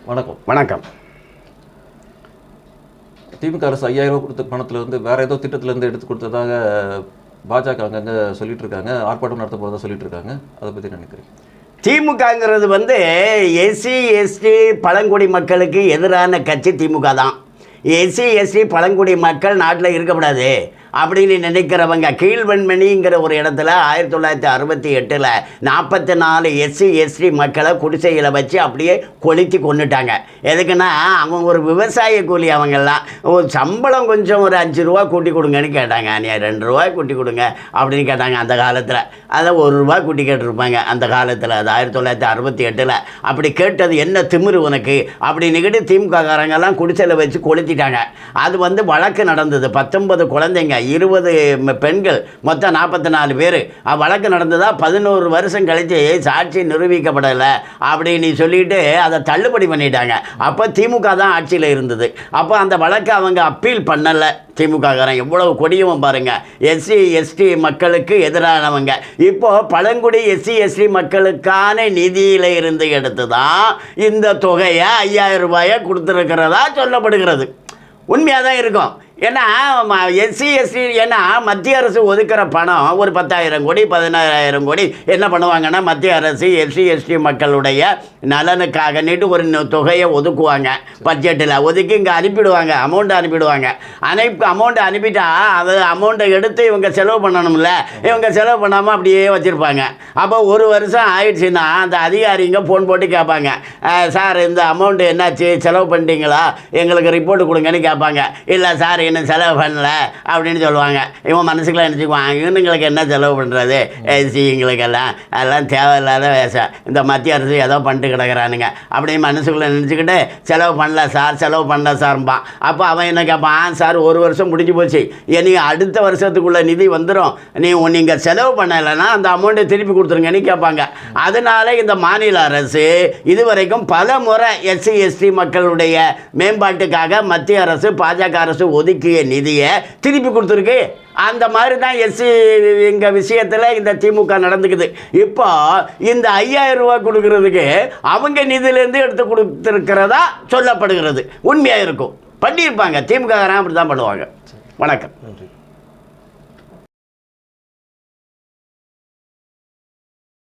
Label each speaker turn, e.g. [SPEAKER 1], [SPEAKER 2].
[SPEAKER 1] வணக்கம்.
[SPEAKER 2] வணக்கம்.
[SPEAKER 1] திமுக அரசு 5000 ரூபா கொடுத்த பணத்தில் வந்து வேற ஏதோ திட்டத்திலேருந்து எடுத்து கொடுத்ததாக பாஜக அங்கங்கே சொல்லிட்டு இருக்காங்க, ஆர்ப்பாட்டம் நடத்த போகிறதா சொல்லிட்டு இருக்காங்க. அதை பற்றி நினைக்கிறேன்.
[SPEAKER 2] திமுகங்கிறது வந்து எஸ்சி எஸ்டி பழங்குடி மக்களுக்கு எதிரான கட்சி திமுக தான். எஸ்சி எஸ்டி பழங்குடி மக்கள் நாட்டில் இருக்கக்கூடாது அப்படின்னு நினைக்கிறவங்க கீழ்வெண்மணிங்கிற ஒரு இடத்துல 1968 44 எஸ்சி எஸ்டி மக்களை குடிசையில் வச்சு அப்படியே கொளுத்தி கொண்டுட்டாங்க. எதுக்குன்னா அவங்க ஒரு விவசாய கூலி, அவங்கெல்லாம் ஒரு சம்பளம் கொஞ்சம் ஒரு 5 ரூபா கூட்டி கொடுங்கன்னு கேட்டாங்க. நீ 2 ரூபா கூட்டி கொடுங்க அப்படின்னு கேட்டாங்க அந்த காலத்தில். அதை 1 ரூபா கூட்டி கேட்டிருப்பாங்க அந்த காலத்தில். அது 1968 அப்படி கேட்டது என்ன திமிரு உனக்கு அப்படின்னுக்கிட்டு திமுக காரங்கெல்லாம் குடிசையில் வச்சு கொளுத்திட்டாங்க. அது வந்து வழக்கு நடந்தது. 19 குழந்தைங்க, 20 பெண்கள், மொத்தம் 44 பேர். வழக்கு நடந்ததா 11 வருஷம் கழித்து சாட்சி நிரூபிக்கப்படலை அப்படின்னு சொல்லிட்டு அதை தள்ளுபடி பண்ணிட்டாங்க. அப்போ திமுக தான் ஆட்சியில் இருந்தது. அப்போ அந்த வழக்கை அவங்க அப்பீல் பண்ணலை. திமுககாரன் எவ்வளவு கொடியவன் பாருங்க. எஸ்சி எஸ்டி மக்களுக்கு எதிரானவங்க. இப்போது பழங்குடி எஸ்சி எஸ்டி மக்களுக்கான நிதியில் இருந்து எடுத்து தான் இந்த தொகையை 5000 ரூபாயை கொடுத்துருக்கிறதா சொல்லப்படுகிறது. உண்மையாக தான் இருக்கும். ஏன்னா எஸ்சி எஸ்டி, ஏன்னா மத்திய அரசு ஒதுக்கிற பணம் ஒரு 10,000 கோடி 16,000 கோடி என்ன பண்ணுவாங்கன்னா, மத்திய அரசு எஸ்சி எஸ்டி மக்களுடைய நலனுக்காக நீட்டு ஒரு தொகையை ஒதுக்குவாங்க. பட்ஜெட்டில் ஒதுக்கி இங்கே அனுப்பிடுவாங்க, அமௌண்ட்டை அனுப்பிடுவாங்க. அமௌண்ட்டை அனுப்பிட்டா அது அமௌண்ட்டை எடுத்து இவங்க செலவு பண்ணணும்ல, இவங்க செலவு பண்ணாமல் அப்படியே வச்சுருப்பாங்க. அப்போ ஒரு வருஷம் ஆயிடுச்சுன்னா அந்த அதிகாரிங்க ஃபோன் போட்டு கேட்பாங்க, சார் இந்த அமௌண்ட்டு என்னாச்சு, செலவு பண்ணிட்டீங்களா, எங்களுக்கு ரிப்போர்ட் கொடுங்கன்னு கேட்பாங்க. இல்லை சார் இன்னும் செலவு பண்ணல அப்படின்னு சொல்லுவாங்க. இவன் மனசுக்கெல்லாம் நினச்சிக்குவான், இவனுங்களுக்கு என்ன செலவு பண்ணுறது, எங்களுக்கெல்லாம் அதெல்லாம் தேவையில்லாத வேஷம், இந்த மத்திய அரசு ஏதோ பண்ணிட்டு கிடக்கிறானுங்க அப்படின்னு மனசுக்குள்ளே நினச்சிக்கிட்டு செலவு பண்ணல சார், செலவு பண்ணல சார்பான். அப்போ அவன் என்ன கேட்பான், சார் ஒரு வருஷம் முடிஞ்சு போச்சு, நீ அடுத்த வருஷத்துக்குள்ளே நிதி வந்துடும், நீங்கள் செலவு பண்ணலைன்னா அந்த அமௌண்ட்டை திருப்பி கொடுத்துருங்கன்னு கேட்பாங்க. அதனால இந்த மாநில அரசு இதுவரைக்கும் பல முறை எஸ்சி எஸ்டி மக்களுடைய மேம்பாட்டுக்காக மத்திய அரசு பாஜக அரசு ஒதுக்கிய நிதியை திருப்பி கொடுத்துருக்கு. அந்த மாதிரி தான் எஸ்சி எங்கள் விஷயத்தில் இந்த திமுக நடந்துக்குது. இப்போ இந்த 5000 ரூபா கொடுக்கறதுக்கு அவங்க நிதியிலேருந்து எடுத்து கொடுத்துருக்கிறதா சொல்லப்படுகிறது. உண்மையாக இருக்கும், பண்ணியிருப்பாங்க. திமுக அப்படி தான் பண்ணுவாங்க. வணக்கம்.
[SPEAKER 1] நன்றி.